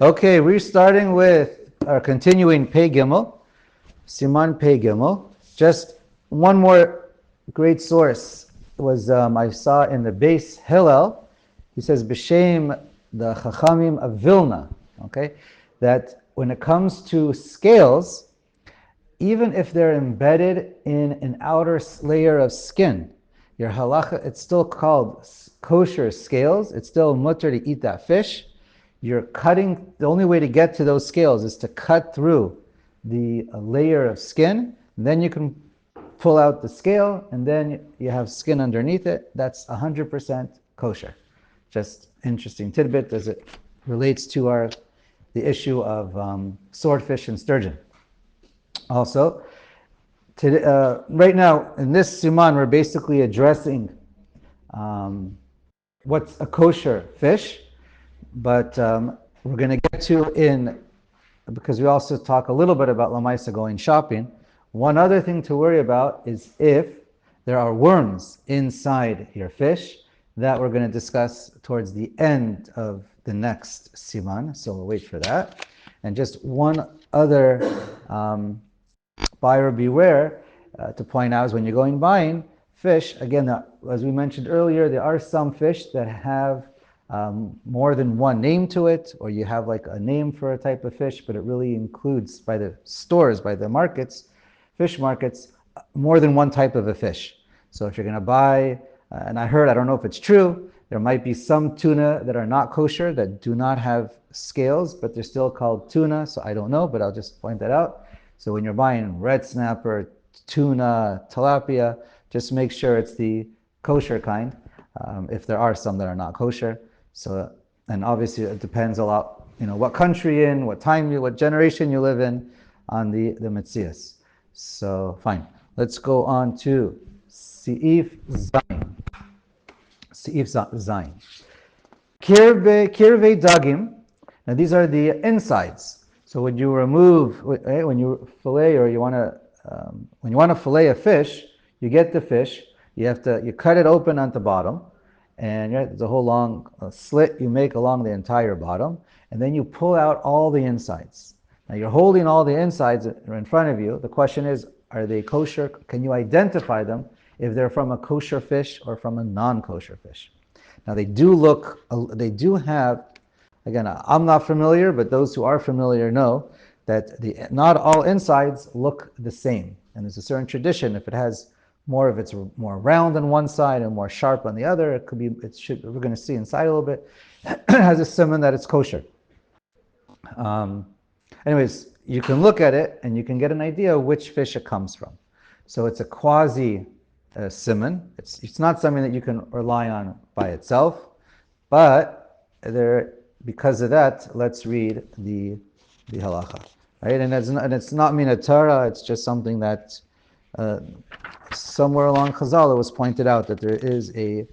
Okay, we're starting with our continuing Pei Gimel, Siman Pei Gimel. Just one more great source was I saw in the base Hillel. He says B'Shem the Chachamim of Vilna. Okay, that when it comes to scales, even if they're embedded in an outer layer of skin, your halacha, it's still called kosher scales. It's still mutter to eat that fish. You're cutting, the only way to get to those scales is to cut through the layer of skin. Then you can pull out the scale, and then you have skin underneath it. That's 100% kosher. Just interesting tidbit as it relates to the issue of swordfish and sturgeon. Also, right now in this siman, we're basically addressing what's a kosher fish, but we're going to get to because we also talk a little bit about Lamaisa going shopping. One other thing to worry about is if there are worms inside your fish, that we're going to discuss towards the end of the next siman, so we'll wait for that. And just one other buyer beware to point out is when you're going buying fish, again, as we mentioned earlier, there are some fish that have more than one name to it, or you have like a name for a type of fish, but it really includes by the stores, by the markets, fish markets, more than one type of a fish. So if you're going to buy, and I don't know if it's true, there might be some tuna that are not kosher that do not have scales, but they're still called tuna, so I don't know, but I'll just point that out. So when you're buying red snapper, tuna, tilapia, just make sure it's the kosher kind, if there are some that are not kosher. So, and obviously it depends a lot, what country you're in, what time what generation you live in, on the Metzias. So, fine. Let's go on to Si'if Zayin. Si'if Zayin. Kirve Dagim. Now these are the insides. So when you remove, when you fillet or when you want to fillet a fish, you get the fish, you cut it open at the bottom, and there's a whole long slit you make along the entire bottom, and then you pull out all the insides. Now you're holding all the insides in front of you. The question is, are they kosher? Can you identify them if they're from a kosher fish or from a non-kosher fish? Now they do have, again, I'm not familiar, but those who are familiar know that not all insides look the same. And there's a certain tradition. If it has it's more round on one side and more sharp on the other, we're going to see inside a little bit, it has a siman that it's kosher. Anyways, you can look at it and you can get an idea which fish it comes from. So it's a quasi siman. It's not something that you can rely on by itself, but because of that, let's read the halacha, right? And it's not min Torah. It's just something that somewhere along Chazal it was pointed out that there is a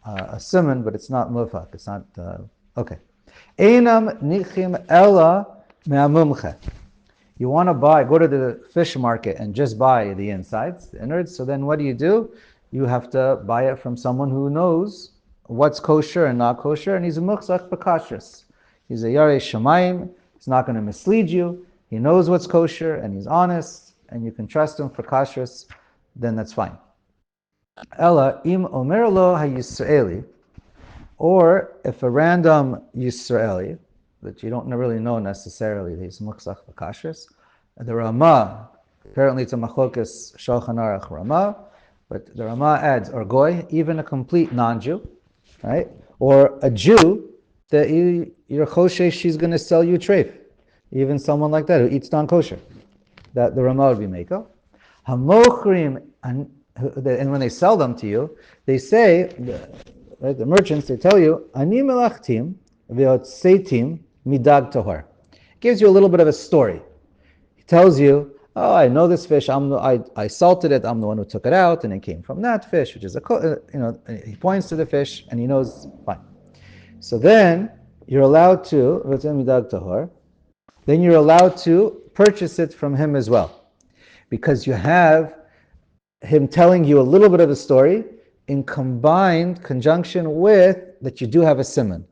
siman, but it's not mufak. It's not okay. Einam nichim ella me'amumche. You want to go to the fish market and just buy the insides, the innards. So then what do? You have to buy it from someone who knows what's kosher and not kosher, and he's a muchzak b'kashrus. He's a Yoreh Shamayim. He's not going to mislead you. He knows what's kosher, and he's honest, and you can trust him for kashrus. Then that's fine. Ella im omer lo ha-Yisraeli, or if a random Yisraeli that you don't really know necessarily, he's muchzak b'kashrus. The Ramah, apparently it's a machlokas Shulchan Aruch Ramah, but the Ramah adds or goy, even a complete non-Jew, right? Or a Jew that you're kosher, she's going to sell you treif. Even someone like that who eats non-kosher, that the Ramah would be meko. Hamochrim, and when they sell them to you, they say, the merchants, they tell you, ani melachtim ve'otzeitim midag tohar. It gives you a little bit of a story. He tells you, oh, I know this fish. I salted it. I'm the one who took it out, and it came from that fish, which is he points to the fish, and he knows fine. So then you're allowed to purchase it from him as well, because you have him telling you a little bit of the story in conjunction with that you do have a siman.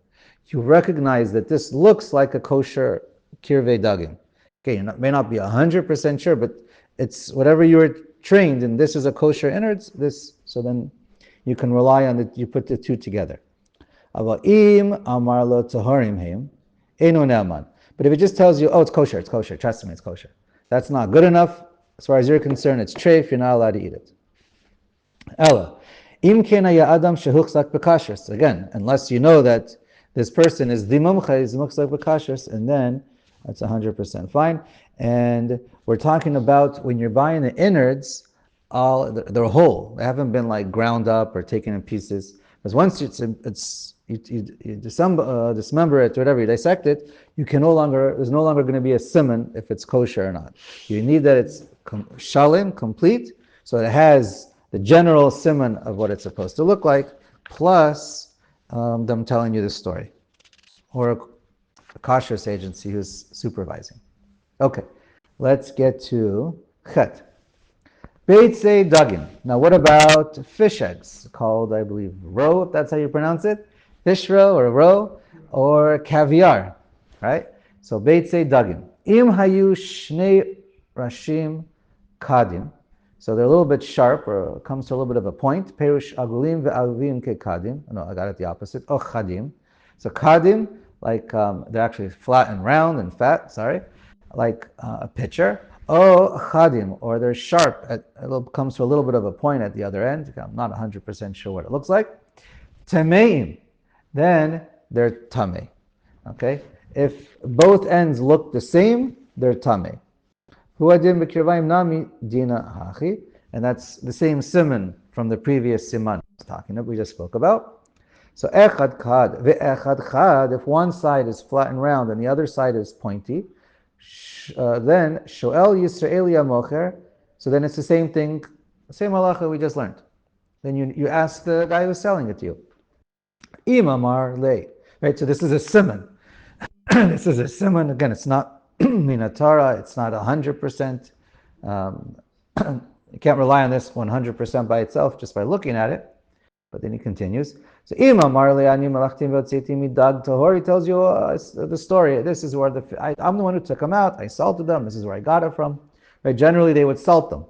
you recognize that this looks like a kosher kirvei dagim. Okay, you may not be 100% sure, but it's whatever you were trained in. This is a kosher innards. So then you can rely on it. You put the two together. Im amar lo taharim heim, eno ne'aman. But if it just tells you, oh, it's kosher, trust me, it's kosher. That's not good enough. As far as you're concerned, it's treif, you're not allowed to eat it. Ella, im ken haya adam shehuchzak b'kashrus. Again, unless you know that this person is the mumcha, is muchzak b'kashrus, and then that's 100% fine. And we're talking about when you're buying the innards, they're whole. They haven't been like ground up or taken in pieces. Because once you dismember it, whatever, you dissect it, there's no longer going to be a siman if it's kosher or not. You need that it's shalim, complete, so it has the general siman of what it's supposed to look like, plus them telling you the story. Or a Kashrus agency who's supervising. Okay, let's get to chet. Beitzei dagim. Now, what about fish eggs? Called, I believe, roe, if that's how you pronounce it. Fish roe, or caviar, right? So, beitzei dagim. Im hayu shnei rashim kadim. So they're a little bit sharp, or comes to a little bit of a point. Perush agulim ve'avim ke kadim. No, I got it the opposite. Oh, chadim. So kadim, like they're actually flat and round and fat, like a pitcher. Oh, chadim, or they're sharp, comes to a little bit of a point at the other end. I'm not 100% sure what it looks like. Tameim, then they're tamei. Okay? If both ends look the same, they're tamei. Huadim b'kirvayim nami dina hachi, and that's the same siman from the previous siman we just spoke about. So echad chad ve'echad chad, if one side is flat and round and the other side is pointy, then shoel Yisraeli mocher. So then it's the same thing, same halacha we just learned. Then you ask the guy who's selling it to you. Imamar lei. Right. So this is a siman. This is a siman. Again, it's not minatara. It's not 100%. You can't rely on this 100% by itself just by looking at it. But then he continues. So Imamar lei ani malachtim v'otzeitim midag tahor. He tells you the story. This is where I'm the one who took them out. I salted them. This is where I got it from. Right. Generally, they would salt them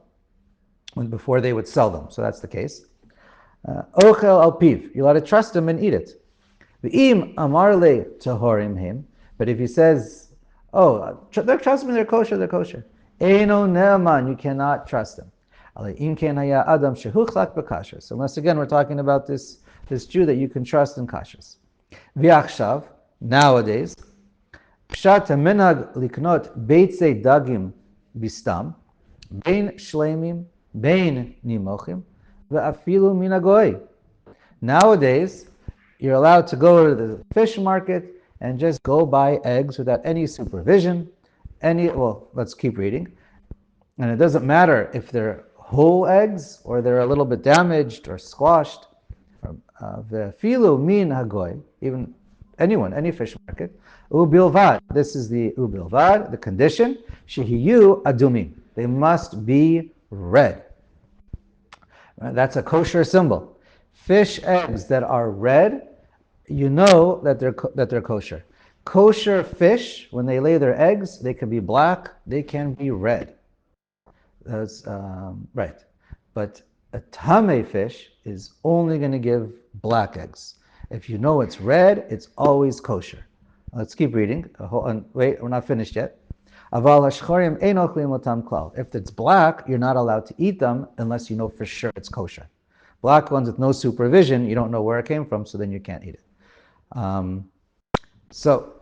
before they would sell them. So that's the case. Ochel al piv. You're allowed to trust him and eat it. V'im amar le tahorim him. But if he says, oh, trust me, they're kosher, Eino ne'aman, you cannot trust them. Im ken haya adam shehuchlak b'kashrus. So once again, we're talking about this Jew that you can trust in kashrus. V'achshav, nowadays, pshat minag liknot beitzei dagim bistam, bein shleimim, bein nimochim, ve'afilu minagoy. Nowadays, you're allowed to go to the fish market and just go buy eggs without any supervision. Let's keep reading. And it doesn't matter if they're whole eggs or they're a little bit damaged or squashed. Ve'afilu min hagoy, even anyone, any fish market. Ubilvad, this is the ubilvad, the condition. Shehiyu adumim, they must be red. That's a kosher symbol. Fish eggs that are red, you know that they're kosher. Kosher fish, when they lay their eggs, they can be black, they can be red. That's right. But a tamei fish is only going to give black eggs. If you know it's red, it's always kosher. Let's keep reading. Wait, we're not finished yet. If it's black, you're not allowed to eat them unless you know for sure it's kosher. Black ones with no supervision, you don't know where it came from, so then you can't eat it. So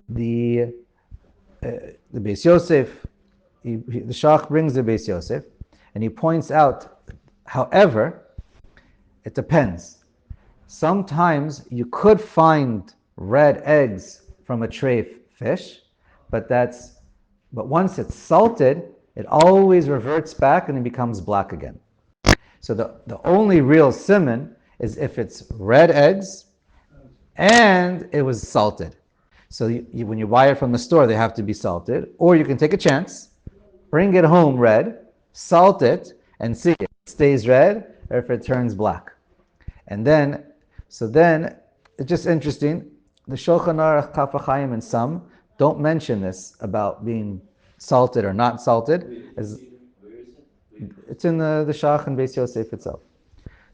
the Beis Yosef, the Shach brings the Beis Yosef, and he points out, however, it depends. Sometimes you could find red eggs from a treif fish, but once it's salted, it always reverts back and it becomes black again. So the only real siman is if it's red eggs and it was salted. So when you buy it from the store, they have to be salted. Or you can take a chance, bring it home red, salt it, and see if it stays red or if it turns black. And then it's just interesting. the Shulchan Aruch Kaf HaChaim and some don't mention this about being salted or not salted. It's in the Shach and Beis Yosef itself.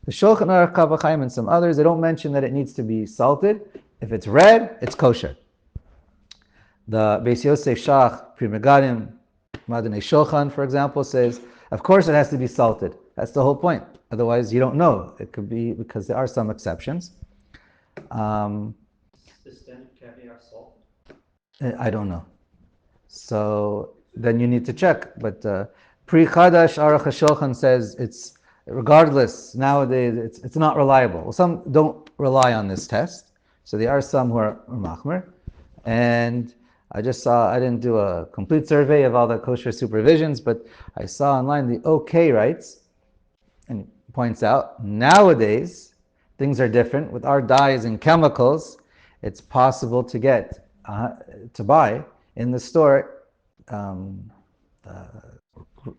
The Shulchan Aruch Kaf HaChaim and some others, they don't mention that it needs to be salted. If it's red, it's kosher. The Beis Yosef Shach, Pri Megadim, Madinei Shulchan, for example, says, of course it has to be salted. That's the whole point. Otherwise, you don't know. It could be because there are some exceptions. The standard caviar salt? I don't know. So then you need to check. But Pri Chadash Aruch HaShulchan says it's regardless. Nowadays, it's not reliable. Well, some don't rely on this test. So there are some who are machmer. And I didn't do a complete survey of all the kosher supervisions, but I saw online the OK writes, and points out, nowadays, things are different. With our dyes and chemicals, it's possible to get, to buy in the store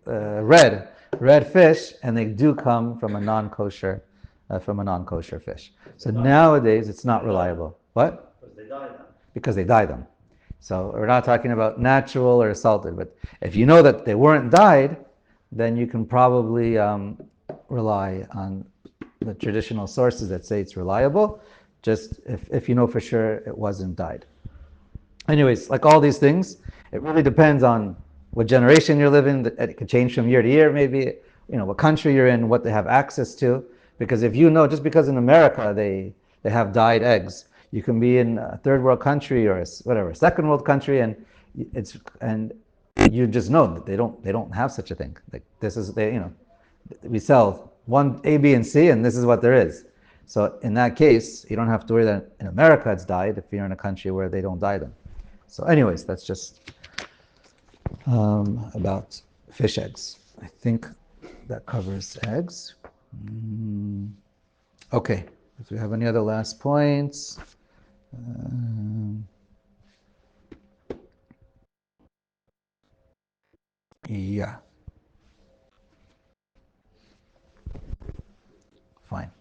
red fish, and they do come from a non-kosher fish. So nowadays, it's not reliable. What? Because they dye them. Because they dye them. So we're not talking about natural or salted, but if you know that they weren't dyed, then you can probably rely on the traditional sources that say it's reliable, just if you know for sure it wasn't dyed. Anyways, like all these things, it really depends on what generation you're living. It could change from year to year, maybe, what country you're in, what they have access to. Because if you know, just because in America they have dyed eggs, you can be in a third world country or a second world country, and you just know that they don't have such a thing. Like this is we sell one A, B, and C, and this is what there is. So in that case, you don't have to worry that in America it's dyed if you're in a country where they don't dye them. So anyways, that's just about fish eggs. I think that covers eggs. Okay, if we have any other last points. Yeah. Fine.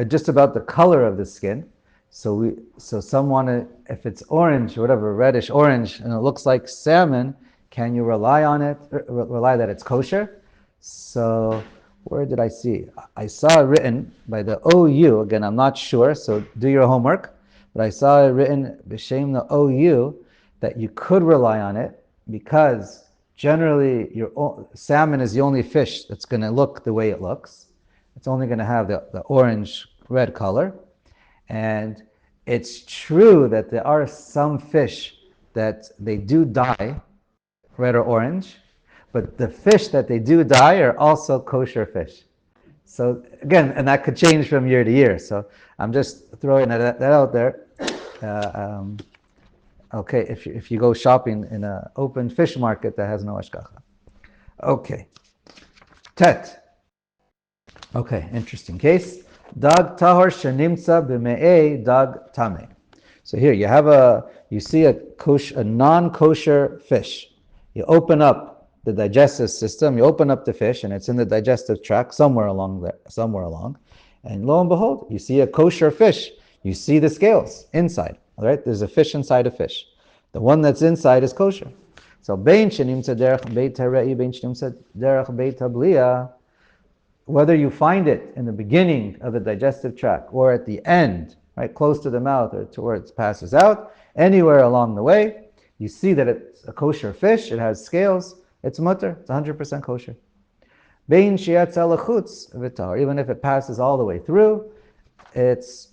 Just about the color of the skin. So some want to, if it's orange or whatever, reddish orange, and it looks like salmon, can you rely on it? Rely that it's kosher? So where did I see? I saw it written by the OU. Again, I'm not sure, so do your homework. But I saw it written b'shem the OU that you could rely on it because generally salmon is the only fish that's going to look the way it looks. It's only going to have the orange-red color. And it's true that there are some fish that they do dye red or orange, but the fish that they do dye are also kosher fish. So again, and that could change from year to year. So I'm just throwing that out there. Okay, if you go shopping in an open fish market that has no hashgacha. Okay. Tet. Okay, interesting case. Dag tahor shenimtza b'me'ei dag tame. So here you see a non-kosher fish. You open up the digestive system, you open up the fish, and it's in the digestive tract somewhere along, and lo and behold, you see a kosher fish. You see the scales inside. All right, there's a fish inside a fish. The one that's inside is kosher. So bein shenimtza derech beit harei, bein shenimtza derech beit habliya. Whether you find it in the beginning of the digestive tract or at the end, right, close to the mouth or to where it passes out, anywhere along the way, you see that it's a kosher fish, it has scales, it's mutter, it's 100% kosher. Bein shiatza lechutz v'tahor. Even if it passes all the way through, it's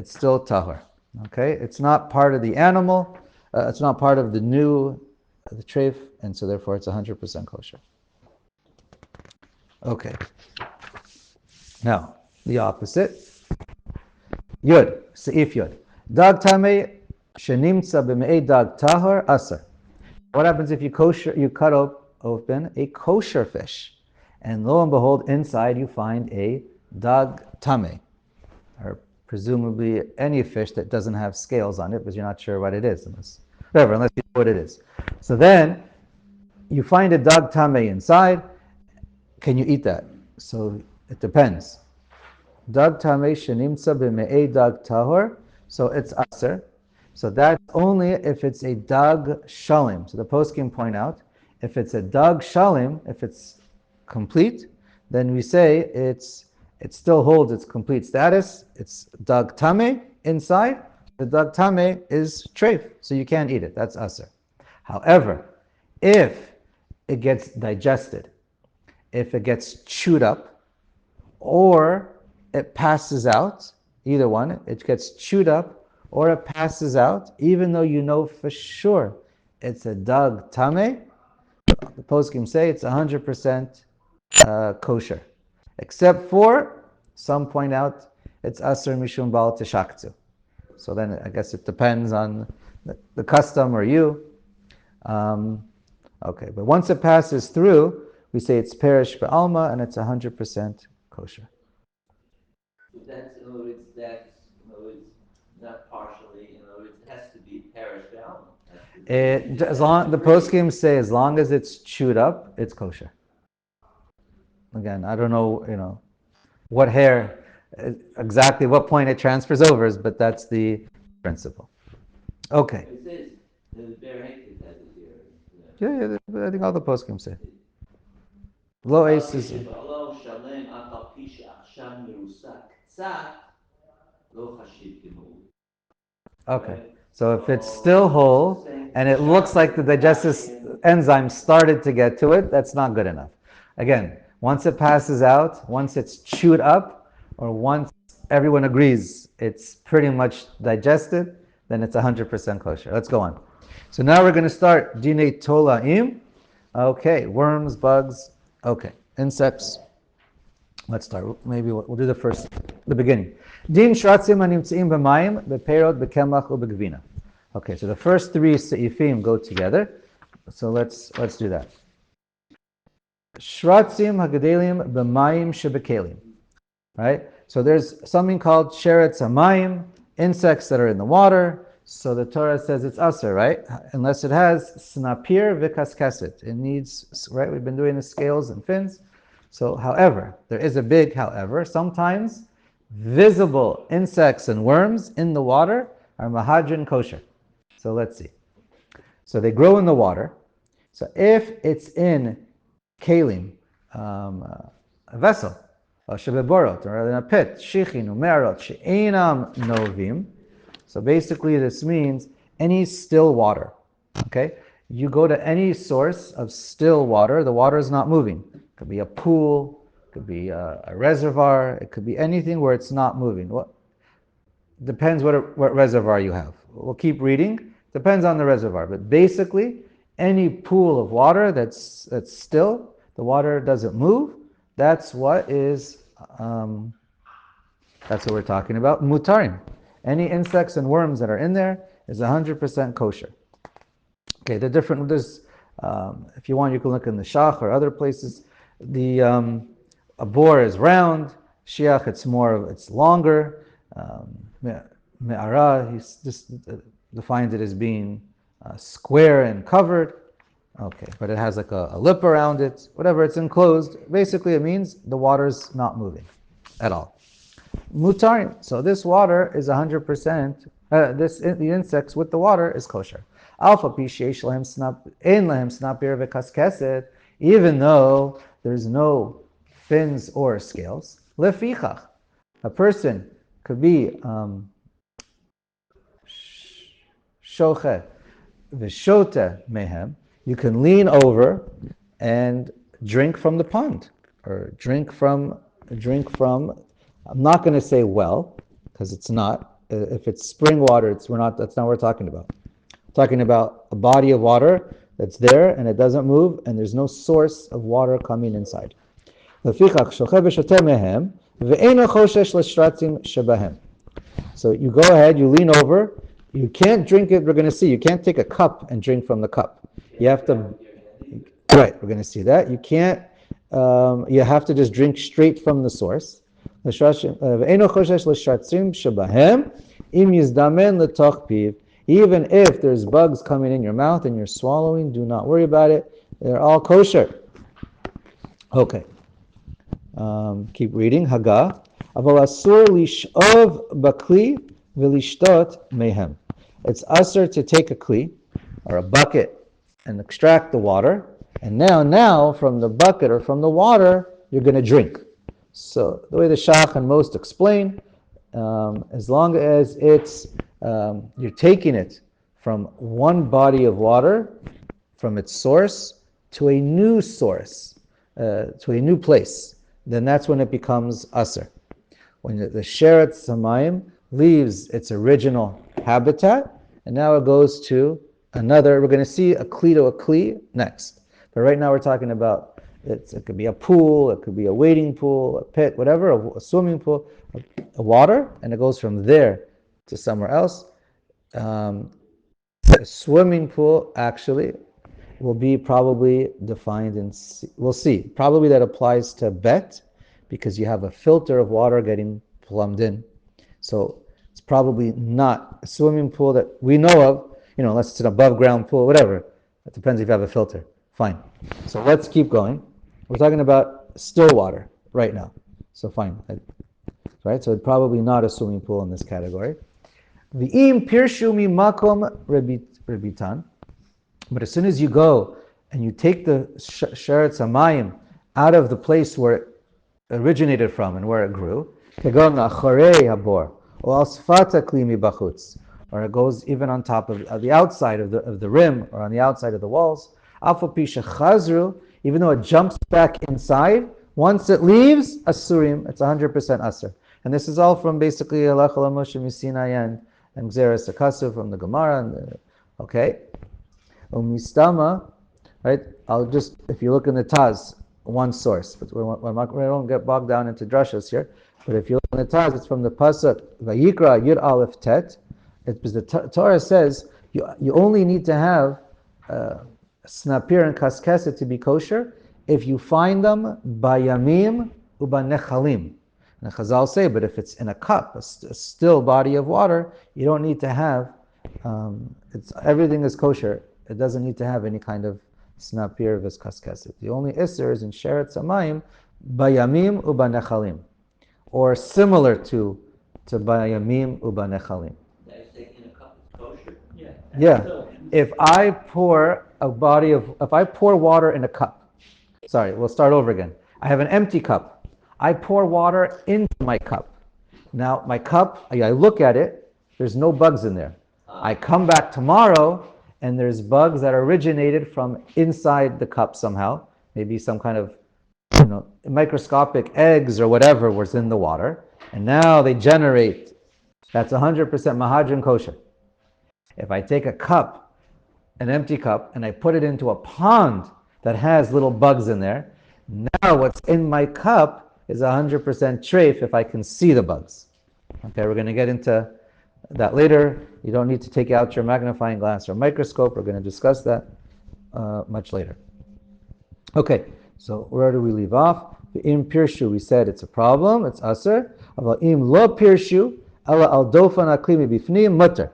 still tahor. Okay, it's not part of the animal, it's not part of the treif, and so therefore it's 100% kosher. Okay. Now, the opposite. Yud, Seif Yud. Dag tameh shenimtza b'me'ei dag tahor asar. What happens if you cut open a kosher fish, and lo and behold, inside you find a dag tameh, or presumably any fish that doesn't have scales on it, because you're not sure what it is, unless you know what it is. So then, you find a dag tameh inside. Can you eat that? So it depends. Dag tameh shenimtza b'me'ei dag tahor so it's aser. So that's only if it's a dag shalim. So the poskim point out, if it's a dag shalim, if it's complete, then we say it still holds its complete status. It's dag tame inside. The dag tame is treif, so you can't eat it. That's aser. However, if it gets digested, if it gets chewed up, or it passes out, either one, it gets chewed up or it passes out, even though you know for sure it's a dag tame, the poskim say it's 100% kosher. Except for, some point out, it's aser mishum bal teshaktu. So then I guess it depends on the custom or you. Okay, but once it passes through, we say it's perish ba'alma and it's 100% kosher. That's, in other words, not partially, in other words, it has to be perished down. As long the poskim say, as long as it's chewed up, it's kosher. Again, I don't know, what hair, exactly what point it transfers over, but that's the principle. Okay. It says the bare haked has it Yeah, here. I think all the poskim say. Lo ace is. Okay. So if it's still whole and it looks like the digestive enzyme started to get to it, that's not good enough. Again, once it passes out, once it's chewed up, or once everyone agrees it's pretty much digested, then it's 100% kosher. Let's go on. So now we're going to start Dinei Tolaim. Okay, worms, bugs. Okay, insects. Let's start. Maybe we'll do the beginning. Din shratzim animtzeim b'mayim b'peirot b'kemach u'b'gvina. Okay, so the first three seifim go together. So let's do that. Shratzim hagadelim b'mayim shebekelim. Right. So there's something called sheretz hamayim, insects that are in the water. So the Torah says it's aser, right? Unless it has snapir v'kaskeset. It needs, right? We've been doing the scales and fins. So, however, there is a big however. Sometimes visible insects and worms in the water are mahadrin kosher. So let's see. So they grow in the water. So if it's in kalim, a vessel, or shebeborot, or in a pit, shichin, umerot, she'enam novim. So basically this means any still water. Okay? You go to any source of still water, the water is not moving. It could be a pool, it could be a reservoir, it could be anything where it's not moving. Well, depends what reservoir you have. We'll keep reading. Depends on the reservoir. But basically, any pool of water that's still, the water doesn't move, that's what we're talking about. Mutarim. Any insects and worms that are in there is 100% kosher. Okay, there's if you want, you can look in the Shach or other places. A boar is round. Shiach, it's longer. Me'ara, he just defines it as being square and covered. Okay, but it has like a lip around it. Whatever, it's enclosed. Basically, it means the water's not moving at all. Mutarim. So this water is 100%. The insects with the water is kosher. Alpha pisheish lahem snapir v'kaskeset, even though there's no fins or scales. Lefichach, a person could be shoche v'shote mehem. You can lean over and drink from the pond, or drink from. I'm not going to say well, because it's not. If it's spring water, that's not what we're talking about. Talking about a body of water that's there and it doesn't move and there's no source of water coming inside. So you go ahead, you lean over, you can't drink it, we're going to see, you can't take a cup and drink from the cup. You have to, right, we're going to see that. You can't, you have to just drink straight from the source. Even if there's bugs coming in your mouth and you're swallowing, do not worry about it. They're all kosher. Okay. Keep reading. Haga. Aval asur lish'ov bakli v'lishtot mehem. It's usher to take a kli or a bucket and extract the water. And now from the bucket or from the water, you're going to drink. So the way the Shach and most explain, as long as it's you're taking it from one body of water, from its source to a new source, to a new place, then that's when it becomes aser. When the Sheret Samayim leaves its original habitat, and now it goes to another. We're going to see a kli to a kli next. But right now we're talking about it could be a pool, it could be a wading pool, a pit, whatever, a swimming pool, a water, and it goes from there to somewhere else. A swimming pool actually will be probably defined in C. We'll see. Probably that applies to bet because you have a filter of water getting plumbed in. So it's probably not a swimming pool that we know of, unless it's an above ground pool, whatever. It depends if you have a filter. Fine. So let's keep going. We're talking about still water right now. So fine. Right? So it's probably not a swimming pool in this category. V'im pirshu mi makom rebitan. But as soon as you go and you take the Sheret Samayim out of the place where it originated from and where it grew, or it goes even on top of the outside of the rim or on the outside of the walls, even though it jumps back inside, once it leaves, asurim, it's 100% asur. And this is all from basically Alech Moshe Misinai and Gzeres Akasu from the Gemara. Okay. Umistama, right? If you look in the Taz, one source, but we don't get bogged down into drashas here. But if you look in the Taz, it's from the pasuk Vayikra Yud Aleph Tet. Because the Torah says you only need to have snapir and kaskeset to be kosher if you find them bayamim ubanechalim. And Chazal say, but if it's in a cup, a still body of water, you don't need to have. Everything is kosher. It doesn't need to have any kind of snapir v'kaskeset. The only isser is in Sheret Samayim bayamim ubanechalim, or similar to bayamim ubanechalim. Taking a cup of kosher? Yeah. If I pour water in a cup, sorry, we'll start over again. I have an empty cup. I pour water into my cup. Now my cup, I look at it, there's no bugs in there. I come back tomorrow and there's bugs that originated from inside the cup somehow. Maybe some kind of microscopic eggs or whatever was in the water. And now they generate. That's 100% mahadran kosher. If I take a cup, an empty cup, and I put it into a pond that has little bugs in there, now what's in my cup is 100% treif if I can see the bugs. Okay, we're going to get into that later. You don't need to take out your magnifying glass or microscope. We're going to discuss that much later. Okay, so where do we leave off? The im pirshu, we said it's a problem, it's aser. Im lo pirshu, ala al dofan aklimi bifnim mutter.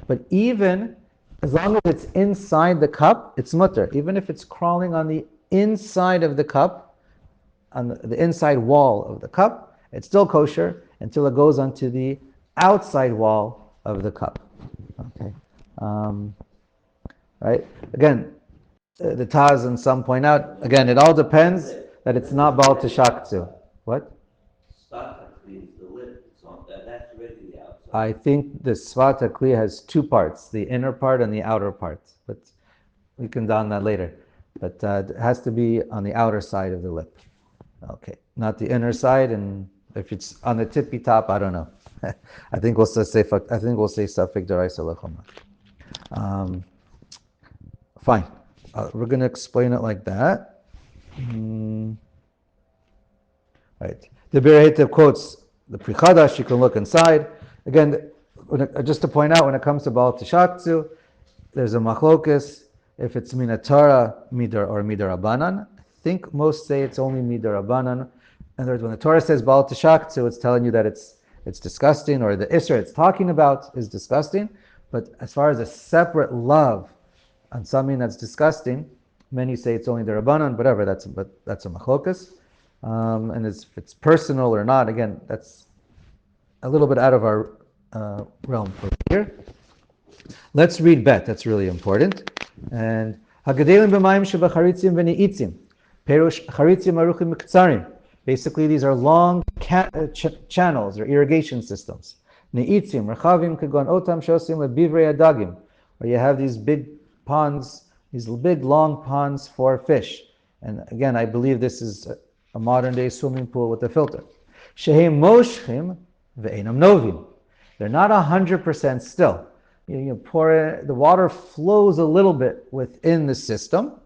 But even as long as it's inside the cup, it's mutter. Even if it's crawling on the inside of the cup, on the inside wall of the cup, it's still kosher until it goes onto the outside wall of the cup. Okay. Right? Again, the Taz and some point out, again, it all depends that it's not Baal Teshaktu. What? Svata cleans the lid. That's ready the outside. I think the Svata Kli has two parts, the inner part and the outer part. But we can don that later. But it has to be on the outer side of the lip. Okay. Not the inner side, and if it's on the tippy top, I don't know. I think we'll say Safek Daraisa Lechoma. Fine. We're going to explain it like that. Right. The Berehitev quotes the Pri Chadash. You can look inside. Again, just to point out, when it comes to Baal Teshaktu, there's a machlokus if it's minatara midar or midarabanan. I think most say it's only midarabanan. In other words, when the Torah says Baal Teshaktu, it's telling you that it's disgusting, or the Isra it's talking about is disgusting. But as far as a separate love on something that's disgusting, many say it's only the Rabbanan, whatever, that's a machlokas. And if it's personal or not, again, that's a little bit out of our realm over here. Let's read bet. That's really important. And Hagadelim b'mayim shebacharitzim v'ne'itzim. Perush charitzim aruchim mikzarim. Basically, these are long channels or irrigation systems. Ne'itzim, rechavim kagon otam shosim lebivrei adagim. Where you have these big ponds, these big long ponds for fish. And again, I believe this is a modern day swimming pool with a filter. Shehem moshchim ve'enam novim. They're not 100% still. You pour it, the water flows a little bit within the system,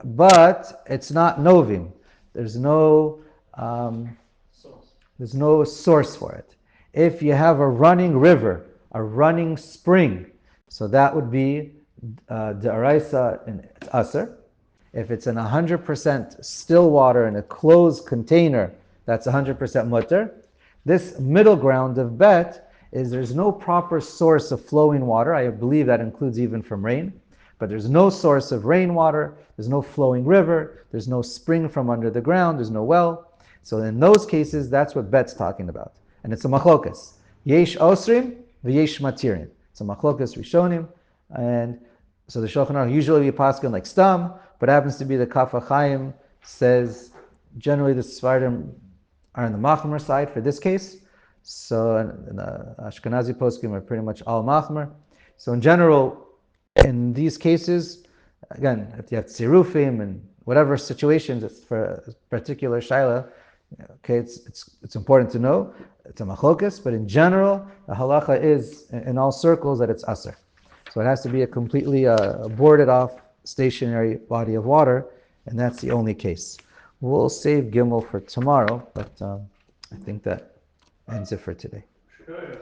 but it's not novim. There's no source for it. If you have a running river, a running spring, so that would be de'araisa and aser. If it's in 100% still water in a closed container, that's 100% mutter. This middle ground of bet is there's no proper source of flowing water. I believe that includes even from rain. But there's no source of rainwater, there's no flowing river, there's no spring from under the ground, there's no well. So in those cases, that's what bet's talking about. And it's a machlokas. Yesh osrim v'yesh matirin. It's a machlokas rishonim. And so the Shulchan Aruch usually we paskin like stam, but happens to be the Kaf HaChaim says generally the Sfardim are on the Machmer side for this case. So the Ashkenazi poskim are pretty much all Machmer. So in general, in these cases, again, if you have tzirufim and whatever situations it's for a particular shaila, okay, it's important to know it's a machlokas, but in general, the halacha is in all circles that it's aser. So it has to be a completely boarded off stationary body of water, and that's the only case. We'll save Gimel for tomorrow, but I think that ends it for today. Sure.